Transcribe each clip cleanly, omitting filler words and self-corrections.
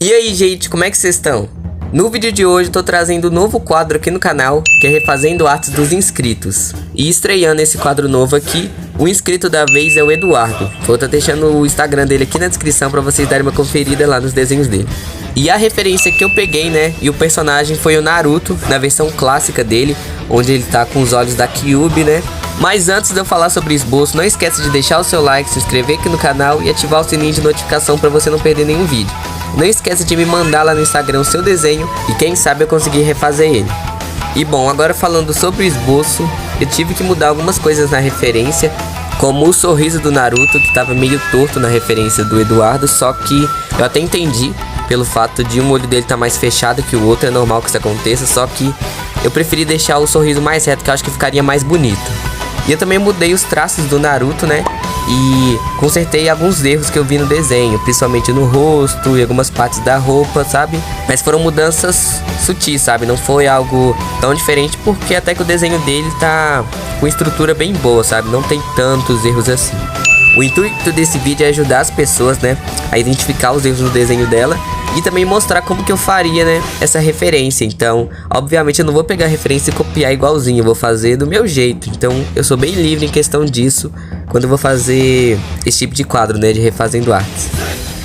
E aí, gente, como é que vocês estão? No vídeo de hoje tô trazendo um novo quadro aqui no canal, que é refazendo artes dos inscritos. E estreando esse quadro novo aqui, o inscrito da vez é o Eduardo. Vou estar deixando o Instagram dele aqui na descrição para vocês darem uma conferida lá nos desenhos dele. E a referência que eu peguei, né, e o personagem foi o Naruto, na versão clássica dele, onde ele tá com os olhos da Kyuubi, né. Mas antes de eu falar sobre o esboço, não esqueça de deixar o seu like, se inscrever aqui no canal e ativar o sininho de notificação para você não perder nenhum vídeo. Não esqueça de me mandar lá no Instagram o seu desenho e quem sabe eu conseguir refazer ele. E bom, agora falando sobre o esboço, eu tive que mudar algumas coisas na referência, como o sorriso do Naruto, que estava meio torto na referência do Eduardo, só que eu até entendi pelo fato de um olho dele estar mais fechado que o outro, é normal que isso aconteça, só que eu preferi deixar o sorriso mais reto, que eu acho que ficaria mais bonito. E eu também mudei os traços do Naruto, né? E consertei alguns erros que eu vi no desenho, principalmente no rosto e algumas partes da roupa, sabe? Mas foram mudanças sutis, sabe? Não foi algo tão diferente, porque até que o desenho dele tá com estrutura bem boa, sabe? Não tem tantos erros assim. O intuito desse vídeo é ajudar as pessoas, né, a identificar os erros no desenho dela e também mostrar como que eu faria, né, essa referência. Então, obviamente eu não vou pegar a referência e copiar igualzinho, eu vou fazer do meu jeito. Então, eu sou bem livre em questão disso quando eu vou fazer esse tipo de quadro, né, de refazendo artes.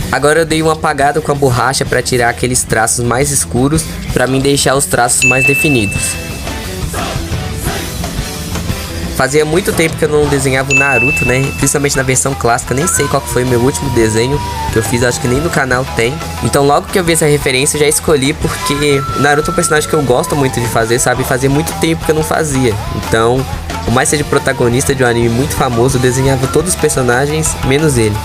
Agora eu dei uma apagada com a borracha para tirar aqueles traços mais escuros, para mim deixar os traços mais definidos. Fazia muito tempo que eu não desenhava o Naruto, né? Principalmente na versão clássica, nem sei qual que foi o meu último desenho que eu fiz, acho que nem no canal tem. Então logo que eu vi essa referência eu já escolhi, porque o Naruto é um personagem que eu gosto muito de fazer, sabe? Fazia muito tempo que eu não fazia. Então, por mais seja protagonista de um anime muito famoso, eu desenhava todos os personagens, menos ele.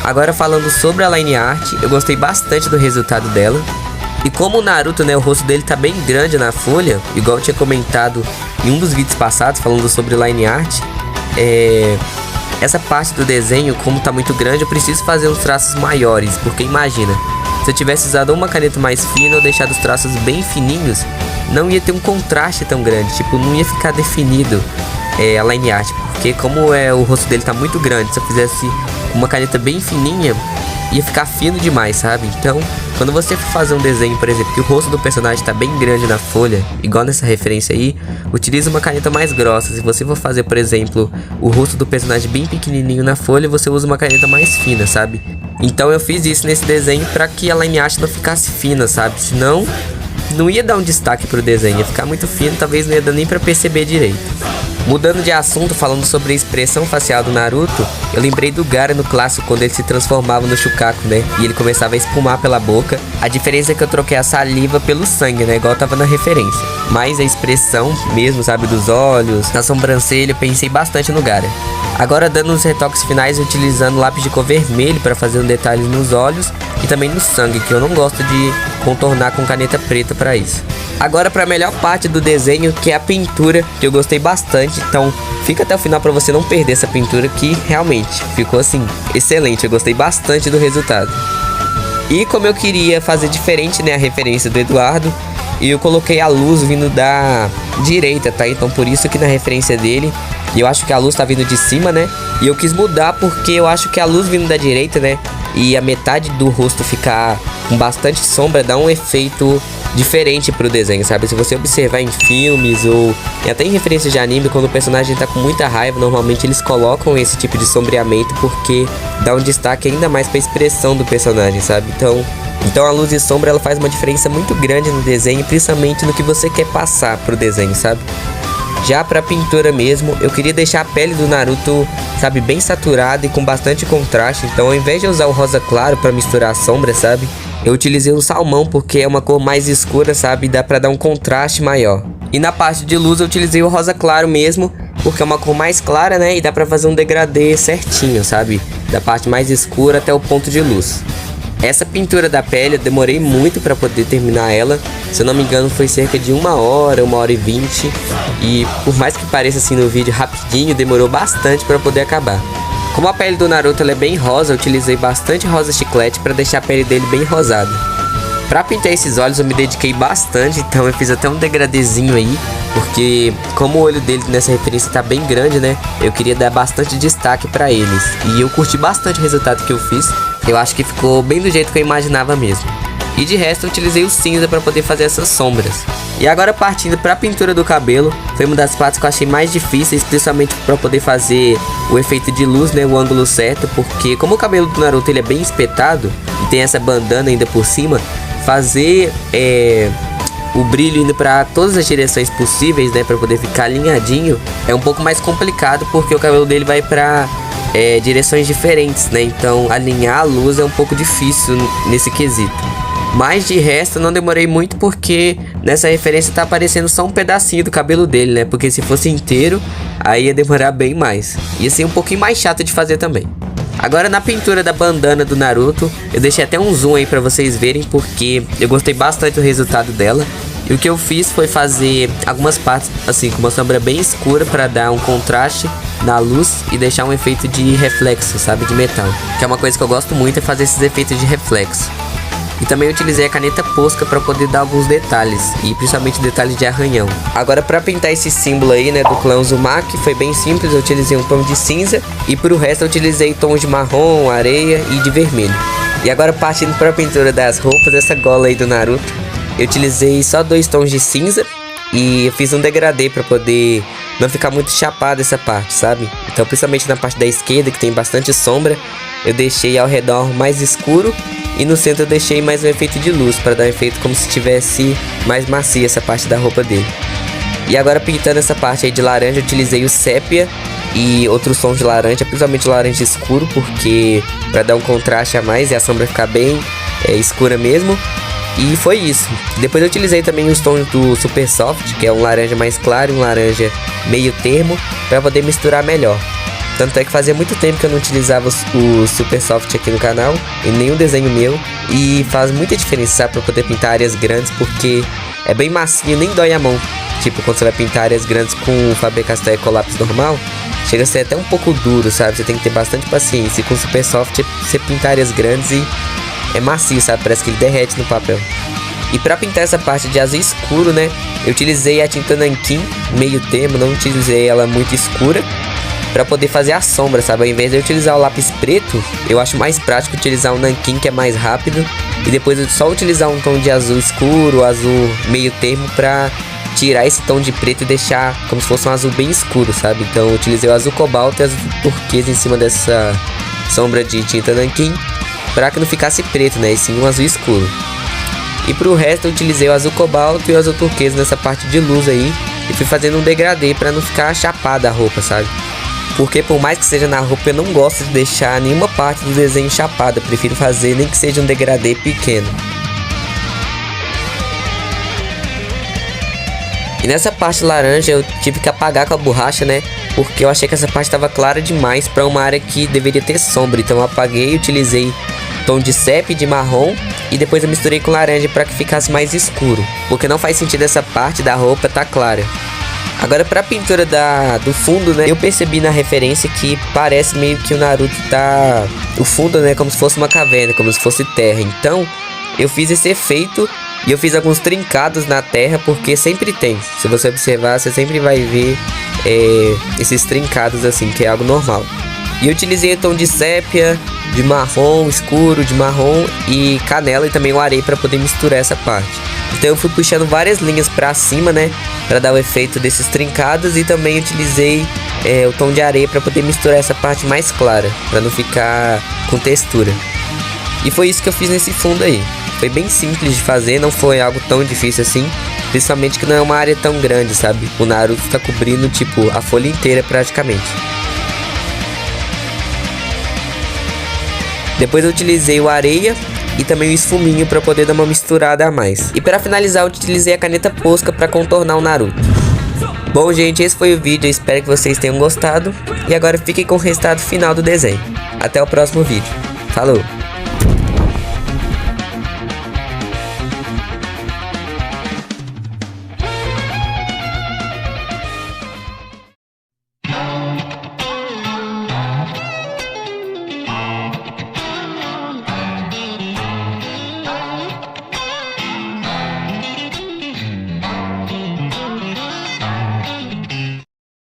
Agora falando sobre a line art, eu gostei bastante do resultado dela. E como o Naruto, né, o rosto dele tá bem grande na folha, igual eu tinha comentado em um dos vídeos passados falando sobre line art, essa parte do desenho, como tá muito grande, eu preciso fazer uns traços maiores, porque imagina, se eu tivesse usado uma caneta mais fina ou deixado os traços bem fininhos, não ia ter um contraste tão grande, tipo, não ia ficar definido a line art, porque como o rosto dele tá muito grande, se eu fizesse uma caneta bem fininha, ia ficar fino demais, sabe? Então, quando você for fazer um desenho, por exemplo, que o rosto do personagem tá bem grande na folha, igual nessa referência aí, utilize uma caneta mais grossa. Se você for fazer, por exemplo, o rosto do personagem bem pequenininho na folha, você usa uma caneta mais fina, sabe? Então eu fiz isso nesse desenho pra que a line art não ficasse fina, sabe? Senão, não ia dar um destaque pro desenho, ia ficar muito fino, talvez não ia dar nem pra perceber direito. Mudando de assunto, falando sobre a expressão facial do Naruto, eu lembrei do Gaara no clássico, quando ele se transformava no Shukaku, né? E ele começava a espumar pela boca. A diferença é que eu troquei a saliva pelo sangue, né? Igual tava na referência. Mas a expressão mesmo, sabe, dos olhos, da sobrancelha, eu pensei bastante no Gaara. Agora dando os retoques finais, utilizando lápis de cor vermelho para fazer um detalhe nos olhos e também no sangue, que eu não gosto de contornar com caneta preta para isso. Agora para a melhor parte do desenho, que é a pintura, que eu gostei bastante, então fica até o final para você não perder essa pintura, que realmente ficou assim, excelente, eu gostei bastante do resultado. E como eu queria fazer diferente, né, a referência do Eduardo, eu coloquei a luz vindo da direita, tá? Então por isso que na referência dele, eu acho que a luz tá vindo de cima, né? E eu quis mudar porque eu acho que a luz vindo da direita, né, e a metade do rosto ficar com bastante sombra, dá um efeito diferente pro desenho, sabe? Se você observar em filmes ou até em referências de anime, quando o personagem tá com muita raiva, normalmente eles colocam esse tipo de sombreamento porque dá um destaque ainda mais pra expressão do personagem, sabe? Então a luz e sombra, ela faz uma diferença muito grande no desenho, principalmente no que você quer passar pro desenho, sabe? Já pra pintura mesmo, eu queria deixar a pele do Naruto, sabe, bem saturada e com bastante contraste. Então ao invés de usar o rosa claro pra misturar a sombra, sabe, eu utilizei o salmão porque é uma cor mais escura, sabe, e dá pra dar um contraste maior. E na parte de luz eu utilizei o rosa claro mesmo, porque é uma cor mais clara, né, e dá pra fazer um degradê certinho, sabe, da parte mais escura até o ponto de luz. Essa pintura da pele eu demorei muito para poder terminar ela. Se eu não me engano foi cerca de 1 hora, 1 hora e 20. E por mais que pareça assim no vídeo rapidinho, demorou bastante para poder acabar. Como a pele do Naruto ela é bem rosa, eu utilizei bastante rosa chiclete para deixar a pele dele bem rosada. Pra pintar esses olhos eu me dediquei bastante, então eu fiz até um degradezinho aí, porque como o olho dele nessa referência tá bem grande, né, eu queria dar bastante destaque pra eles. E eu curti bastante o resultado que eu fiz, eu acho que ficou bem do jeito que eu imaginava mesmo. E de resto eu utilizei o cinza para poder fazer essas sombras. E agora partindo para a pintura do cabelo, foi uma das partes que eu achei mais difíceis, principalmente para poder fazer o efeito de luz, né, o ângulo certo, porque como o cabelo do Naruto ele é bem espetado e tem essa bandana ainda por cima, fazer o brilho indo para todas as direções possíveis, né, para poder ficar alinhadinho, é um pouco mais complicado porque o cabelo dele vai para direções diferentes, né, então alinhar a luz é um pouco difícil nesse quesito. Mas de resto não demorei muito porque nessa referência tá aparecendo só um pedacinho do cabelo dele, né? Porque se fosse inteiro, aí ia demorar bem mais. Ia ser um pouquinho mais chato de fazer também. Agora na pintura da bandana do Naruto, eu deixei até um zoom aí pra vocês verem porque eu gostei bastante do resultado dela. E o que eu fiz foi fazer algumas partes assim com uma sombra bem escura pra dar um contraste na luz e deixar um efeito de reflexo, sabe? De metal. Que é uma coisa que eu gosto muito, é fazer esses efeitos de reflexo. E também utilizei a caneta Posca para poder dar alguns detalhes, e principalmente detalhes de arranhão. Agora para pintar esse símbolo aí, né, do clã Uzumaki, foi bem simples, eu utilizei um tom de cinza e pro resto eu utilizei tons de marrom, areia e de vermelho. E agora partindo para a pintura das roupas, essa gola aí do Naruto, eu utilizei só 2 tons de cinza e eu fiz um degradê para poder não ficar muito chapado essa parte, sabe? Então principalmente na parte da esquerda que tem bastante sombra, eu deixei ao redor mais escuro. E no centro eu deixei mais um efeito de luz, para dar um efeito como se tivesse mais macia essa parte da roupa dele. E agora pintando essa parte aí de laranja, eu utilizei o sépia e outros tons de laranja, principalmente laranja escuro, porque para dar um contraste a mais e a sombra ficar bem escura mesmo. E foi isso. Depois eu utilizei também os tons do Super Soft, que é um laranja mais claro e um laranja meio termo, para poder misturar melhor. Tanto é que fazia muito tempo que eu não utilizava o Super Soft aqui no canal, em nenhum desenho meu. E faz muita diferença, sabe, pra poder pintar áreas grandes, porque é bem macio, nem dói a mão. Tipo, quando você vai pintar áreas grandes com o Faber-Castell com lápis normal, chega a ser até um pouco duro, sabe? Você tem que ter bastante paciência. E com o Super Soft você pinta áreas grandes e é macio, sabe? Parece que ele derrete no papel. E pra pintar essa parte de azul escuro, né, eu utilizei a tinta Nanquim, meio termo, não utilizei ela muito escura, pra poder fazer a sombra, sabe? Ao invés de eu utilizar o lápis preto, eu acho mais prático utilizar o Nanquim, que é mais rápido. E depois eu só utilizar um tom de azul escuro, azul meio termo, pra tirar esse tom de preto e deixar como se fosse um azul bem escuro, sabe? Então eu utilizei o azul cobalto e azul turquesa em cima dessa sombra de tinta Nanquim, pra que não ficasse preto, né? E sim um azul escuro. E pro resto eu utilizei o azul cobalto e o azul turquesa nessa parte de luz aí. E fui fazendo um degradê pra não ficar chapada a roupa, sabe? Porque por mais que seja na roupa, eu não gosto de deixar nenhuma parte do desenho chapada. Eu prefiro fazer nem que seja um degradê pequeno. E nessa parte laranja eu tive que apagar com a borracha, né? Porque eu achei que essa parte estava clara demais para uma área que deveria ter sombra. Então eu apaguei e utilizei tom de sépia e de marrom. E depois eu misturei com laranja para que ficasse mais escuro. Porque não faz sentido essa parte da roupa tá clara. Agora pra pintura do fundo, né, eu percebi na referência que parece meio que o Naruto tá... O fundo, né, como se fosse uma caverna, como se fosse terra. Então, eu fiz esse efeito e eu fiz alguns trincados na terra, porque sempre tem. Se você observar, você sempre vai ver esses trincados assim, que é algo normal. E eu utilizei o tom de sépia, de marrom escuro, de marrom e canela e também o areia para poder misturar essa parte. Então eu fui puxando várias linhas para cima, né, para dar o efeito desses trincados, e também utilizei o tom de areia para poder misturar essa parte mais clara, para não ficar com textura. E foi isso que eu fiz nesse fundo aí. Foi bem simples de fazer, não foi algo tão difícil assim, principalmente que não é uma área tão grande, sabe? O Naruto tá cobrindo tipo a folha inteira praticamente. Depois eu utilizei o areia e também o esfuminho para poder dar uma misturada a mais. E para finalizar eu utilizei a caneta Posca para contornar o Naruto. Bom gente, esse foi o vídeo, eu espero que vocês tenham gostado. E agora fiquem com o resultado final do desenho. Até o próximo vídeo. Falou!